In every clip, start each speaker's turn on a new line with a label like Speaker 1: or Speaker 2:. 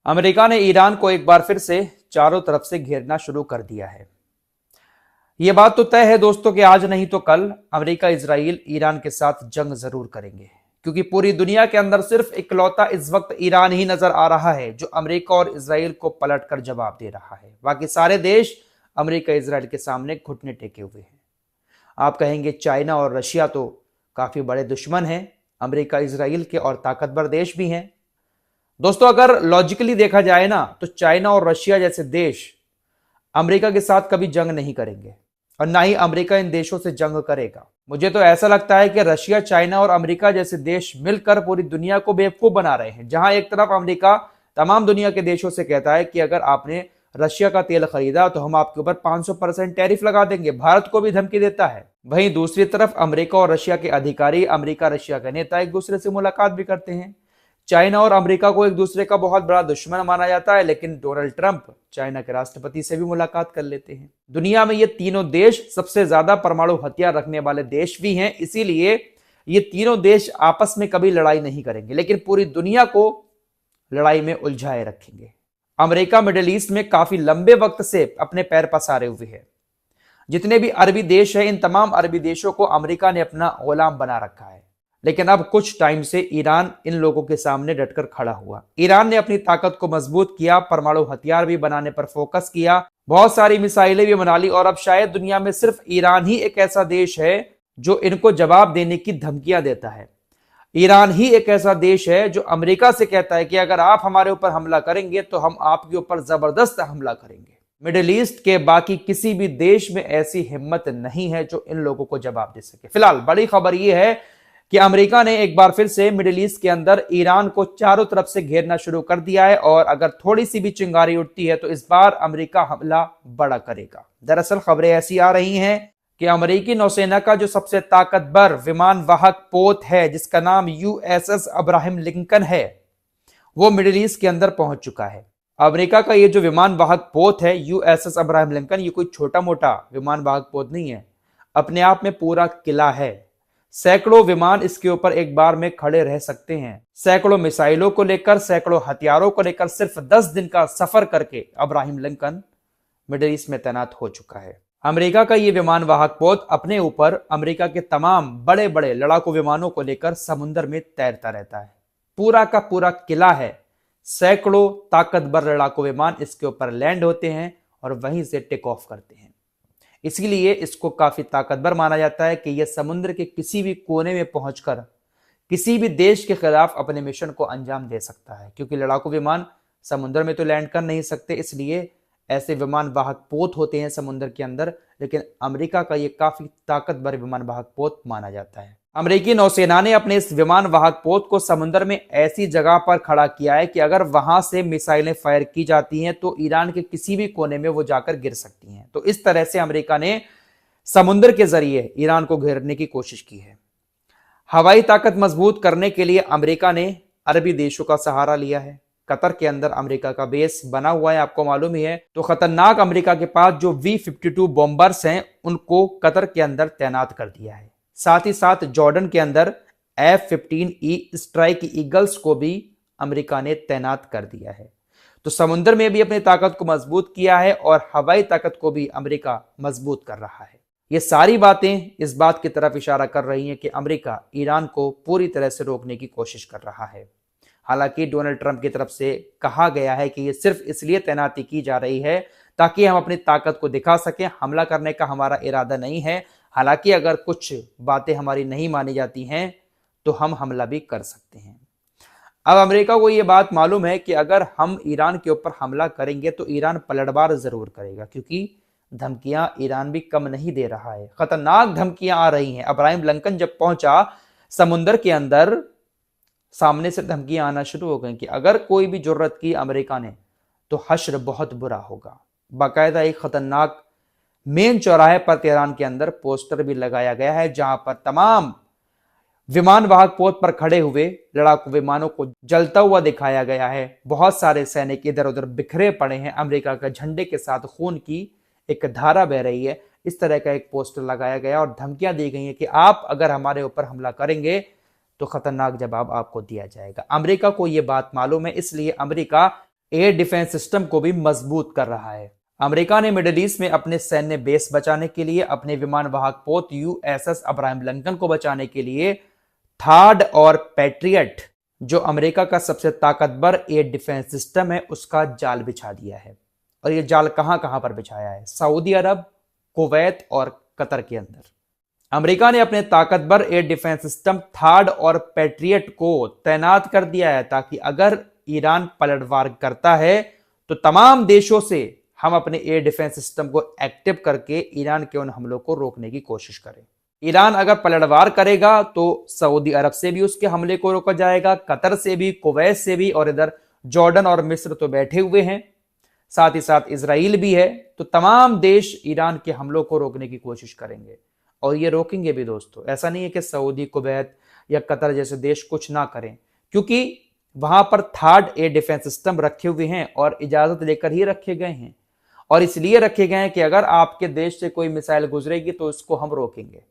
Speaker 1: America ने Iran को एक बार फिर से चारों तरफ से घेरना शुरू कर दिया है। यह बात तो तय है दोस्तों कि आज नहीं तो कल अमेरिका इजराइल ईरान के साथ जंग जरूर करेंगे, क्योंकि पूरी दुनिया के अंदर सिर्फ इकलौता इस वक्त ईरान ही नजर आ रहा है जो अमेरिका और इजराइल को पलटकर जवाब दे रहा है। बाकी सारे देश अमेरिका इजराइल के सामने घुटने टेके हुए हैं। आप कहेंगे चाइना और रशिया तो काफी बड़े दुश्मन हैं अमेरिका इजराइल के और ताकतवर देश भी हैं। दोस्तों, अगर लॉजिकली देखा जाए ना तो चाइना और रशिया जैसे देश अमेरिका के साथ कभी जंग नहीं करेंगे और ना ही अमेरिका इन देशों से जंग करेगा। मुझे तो ऐसा लगता है कि रशिया, चाइना और अमेरिका जैसे देश मिलकर पूरी दुनिया को बेवकूफ बना रहे हैं। जहां एक तरफ अमेरिका तमाम दुनिया के देशों से कहता है कि अगर आपने रशिया का तेल खरीदा तो हम आपके ऊपर 500% टैरिफ लगा देंगे, भारत को भी धमकी देता है। वहीं दूसरी तरफ अमेरिका और रशिया के अधिकारी, अमेरिका रशिया के नेता एक दूसरे से मुलाकात भी करते हैं। चाइना और अमेरिका को एक दूसरे का बहुत बड़ा दुश्मन माना जाता है, लेकिन डोनाल्ड ट्रंप चाइना के राष्ट्रपति से भी मुलाकात कर लेते हैं। दुनिया में ये तीनों देश सबसे ज्यादा परमाणु हथियार रखने वाले देश भी हैं, इसीलिए ये तीनों देश आपस में कभी लड़ाई नहीं करेंगे, लेकिन पूरी दुनिया को लड़ाई में उलझाए रखेंगे। अमेरिका मिडिल ईस्ट में काफी लंबे वक्त से अपने पैर पसारे हुए है। जितने भी अरबी देश हैं, इन तमाम अरबी देशों को अमेरिका ने अपना गुलाम बना रखा है, लेकिन अब कुछ टाइम से ईरान इन लोगों के सामने डटकर खड़ा हुआ। ईरान ने अपनी ताकत को मजबूत किया, परमाणु हथियार भी बनाने पर फोकस किया, बहुत सारी मिसाइलें भी बना ली और अब शायद दुनिया में सिर्फ ईरान ही एक ऐसा देश है जो इनको जवाब देने की धमकियां देता है। ईरान ही एक ऐसा देश है जो अमेरिका से कहता है कि अगर आप हमारे ऊपर हमला करेंगे तो हम आपके ऊपर जबरदस्त हमला करेंगे। मिडिल ईस्ट के बाकी किसी भी देश में ऐसी हिम्मत नहीं है जो इन लोगों को जवाब दे सके। फिलहाल बड़ी खबर यह है कि अमेरिका ने एक बार फिर से मिडिल ईस्ट के अंदर ईरान को चारों तरफ से घेरना शुरू कर दिया है और अगर थोड़ी सी भी चिंगारी उठती है तो इस बार अमेरिका हमला बड़ा करेगा। दरअसल खबरें ऐसी आ रही हैं कि अमेरिकी नौसेना का जो सबसे ताकतवर विमान वाहक पोत है, जिसका नाम यूएसएस अब्राहम लिंकन है, वो मिडिल ईस्ट के अंदर पहुंच चुका है। अमेरिका का ये जो विमान वाहक पोत है यूएसएस अब्राहम लिंकन, ये कोई छोटा मोटा विमान वाहक पोत नहीं है, अपने आप में पूरा किला है। सैकड़ों विमान इसके ऊपर एक बार में खड़े रह सकते हैं। सैकड़ों मिसाइलों को लेकर, सैकड़ों हथियारों को लेकर सिर्फ 10 दिन का सफर करके अब्राहम लिंकन मिडिल ईस्ट में तैनात हो चुका है। अमेरिका का ये विमान वाहक पोत अपने ऊपर अमेरिका के तमाम बड़े बड़े लड़ाकू विमानों को लेकर समुद्र में तैरता रहता है। पूरा का पूरा किला है। सैकड़ों ताकतवर लड़ाकू विमान इसके ऊपर लैंड होते हैं और वहीं से टेक ऑफ करते हैं। इसीलिए इसको काफी ताकतवर माना जाता है कि यह समुद्र के किसी भी कोने में पहुंचकर किसी भी देश के खिलाफ अपने मिशन को अंजाम दे सकता है, क्योंकि लड़ाकू विमान समुद्र में तो लैंड कर नहीं सकते, इसलिए ऐसे विमान वाहक पोत होते हैं समुद्र के अंदर। लेकिन अमेरिका का ये काफी ताकतवर विमान वाहक पोत माना जाता है। अमेरिकी नौसेना ने अपने इस विमान वाहक पोत को समुद्र में ऐसी जगह पर खड़ा किया है कि अगर वहां से मिसाइलें फायर की जाती हैं तो ईरान के किसी भी कोने में वो जाकर गिर सकती हैं। तो इस तरह से अमेरिका ने समुद्र के जरिए ईरान को घेरने की कोशिश की है। हवाई ताकत मजबूत करने के लिए अमेरिका ने अरबी देशों का सहारा लिया है। कतर के अंदर अमेरिका का बेस बना हुआ है, आपको मालूम ही है। तो खतरनाक अमेरिका के पास जो V-52 बॉम्बर्स हैं उनको कतर के अंदर तैनात कर दिया है। साथ ही साथ जॉर्डन के अंदर F-15E स्ट्राइक ईगल्स को भी अमेरिका ने तैनात कर दिया है। तो समुद्र में भी अपनी ताकत को मजबूत किया है और हवाई ताकत को भी अमेरिका मजबूत कर रहा है। ये सारी बातें इस बात की तरफ इशारा कर रही हैं कि अमेरिका ईरान को पूरी तरह से रोकने की कोशिश कर रहा है। हालांकि डोनाल्ड ट्रंप की तरफ से कहा गया है कि ये सिर्फ इसलिए तैनाती की जा रही है ताकि हम अपनी ताकत को दिखा सकें, हमला करने का हमारा इरादा नहीं है। हालांकि अगर कुछ बातें हमारी नहीं मानी जाती हैं तो हम हमला भी कर सकते हैं। अब अमेरिका को यह बात मालूम है कि अगर हम ईरान के ऊपर हमला करेंगे तो ईरान पलटवार जरूर करेगा, क्योंकि धमकियां ईरान भी कम नहीं दे रहा है, खतरनाक धमकियां आ रही हैं। अब्राहम लिंकन जब पहुंचा समुद्र के अंदर, सामने से धमकियां आना शुरू हो गई कि अगर कोई भी जुर्रत की अमेरिका ने तो हश्र बहुत बुरा होगा। बाकायदा एक खतरनाक मेन चौराहे पर तेहरान के अंदर पोस्टर भी लगाया गया है, जहां पर तमाम विमान वाहक पोत पर खड़े हुए लड़ाकू विमानों को जलता हुआ दिखाया गया है। बहुत सारे सैनिक इधर उधर बिखरे पड़े हैं, अमेरिका के झंडे के साथ खून की एक धारा बह रही है। इस तरह का एक पोस्टर लगाया गया और धमकियां दी गई हैं कि आप अगर हमारे ऊपर हमला करेंगे तो खतरनाक जवाब आपको दिया जाएगा। अमेरिका को यह बात मालूम है, इसलिए अमेरिका एयर डिफेंस सिस्टम को भी मजबूत कर रहा है। अमेरिका ने मिडिल ईस्ट में अपने सैन्य बेस बचाने के लिए, अपने विमान वाहक पोत यूएसएस अब्राहम लिंकन को बचाने के लिए थार्ड और पैट्रियट, जो अमेरिका का सबसे ताकतवर एयर डिफेंस सिस्टम है, उसका जाल बिछा दिया है। और यह जाल कहां कहां पर बिछाया है? सऊदी अरब, कुवैत और कतर के अंदर। अमेरिका ने अपने ताकतवर एयर डिफेंस सिस्टम थार्ड और पैट्रियट को तैनात कर दिया है, ताकि अगर ईरान पलटवार करता है तो तमाम देशों से हम अपने एयर डिफेंस सिस्टम को एक्टिव करके ईरान के उन हमलों को रोकने की कोशिश करें। ईरान अगर पलटवार करेगा तो सऊदी अरब से भी उसके हमले को रोका जाएगा, कतर से भी, कुवैत से भी, और इधर जॉर्डन और मिस्र तो बैठे हुए हैं, साथ ही साथ इजराइल भी है। तो तमाम देश ईरान के हमलों को रोकने की कोशिश करेंगे और ये रोकेंगे भी दोस्तों। ऐसा नहीं है कि सऊदी, कुवैत या कतर जैसे देश कुछ ना करें, क्योंकि वहां पर थर्ड एयर डिफेंस सिस्टम रखे हुए हैं और इजाजत लेकर ही रखे गए हैं, और इसलिए रखे गए हैं कि अगर आपके देश से कोई मिसाइल गुजरेगी तो इसको हम रोकेंगे।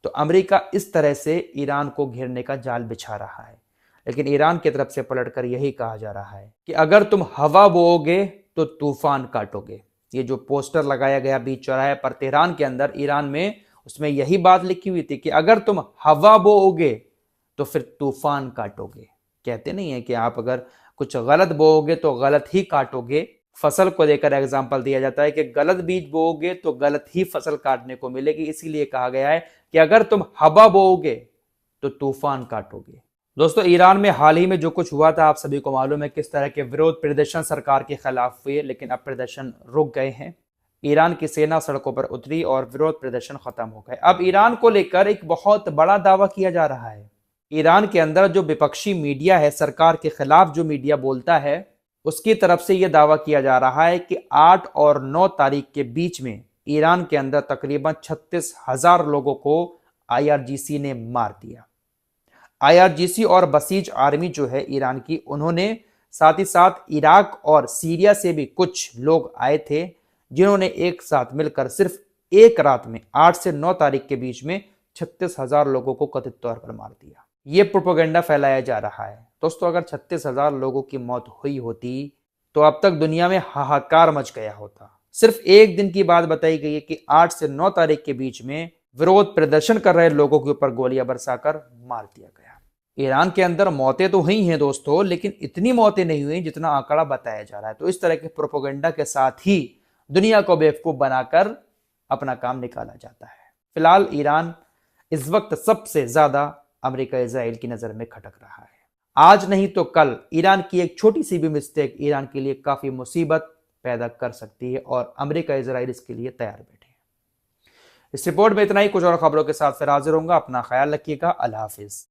Speaker 1: तो अमेरिका इस तरह से ईरान को घेरने का जाल बिछा रहा है, लेकिन ईरान की तरफ से पलटकर यही कहा जा रहा है कि अगर तुम हवा बोओगे तो तूफान काटोगे। ये जो पोस्टर लगाया गया बीच चौराहे पर तेहरान के अंदर, ईरान में, उसमें यही बात लिखी हुई थी कि अगर तुम हवा बोओगे तो फिर तूफान काटोगे। कहते नहीं है कि आप अगर कुछ गलत बोओगे तो गलत ही काटोगे। फसल को लेकर एग्जाम्पल दिया जाता है कि गलत बीज बोओगे तो गलत ही फसल काटने को मिलेगी, इसीलिए कहा गया है कि अगर तुम हवा बोओगे तो तूफान काटोगे। दोस्तों, ईरान में हाल ही में जो कुछ हुआ था आप सभी को मालूम है, किस तरह के विरोध प्रदर्शन सरकार के खिलाफ हुए, लेकिन अब प्रदर्शन रुक गए हैं। ईरान की सेना सड़कों पर उतरी और विरोध प्रदर्शन खत्म हो गए। अब ईरान को लेकर एक बहुत बड़ा दावा किया जा रहा है। ईरान के अंदर जो विपक्षी मीडिया है, सरकार के खिलाफ जो मीडिया बोलता है, उसकी तरफ से यह दावा किया जा रहा है कि 8 और 9 तारीख के बीच में ईरान के अंदर तकरीबन 36,000 लोगों को आईआरजीसी ने मार दिया। आईआरजीसी और बसीज आर्मी जो है ईरान की, उन्होंने साथ ही साथ इराक और सीरिया से भी कुछ लोग आए थे, जिन्होंने एक साथ मिलकर सिर्फ एक रात में 8 से 9 तारीख के बीच में 36,000 लोगों को कथित तौर पर मार दिया। ये प्रोपेगेंडा फैलाया जा रहा है। दोस्तों, अगर 36,000 लोगों की मौत हुई होती तो अब तक दुनिया में हाहाकार मच गया होता। सिर्फ एक दिन की बात बताई गई है कि 8 से 9 तारीख के बीच में विरोध प्रदर्शन कर रहे लोगों के ऊपर गोलियां बरसाकर मार दिया गया। ईरान के अंदर मौतें तो हुई हैं दोस्तों, लेकिन इतनी मौतें नहीं हुई जितना आंकड़ा बताया जा रहा है। तो इस तरह के प्रोपेगेंडा के साथ ही दुनिया को बेवकूफ बनाकर अपना काम निकाला जाता है। फिलहाल ईरान इस वक्त सबसे ज्यादा अमेरिका इजराइल की नजर में खटक रहा है। आज नहीं तो कल ईरान की एक छोटी सी भी मिस्टेक ईरान के लिए काफी मुसीबत पैदा कर सकती है, और अमेरिका इजराइल इसके लिए तैयार बैठे हैं। इस रिपोर्ट में इतना ही। कुछ और खबरों के साथ फिर हाजिर होऊंगा। अपना ख्याल रखिएगा। अल्लाह हाफिज।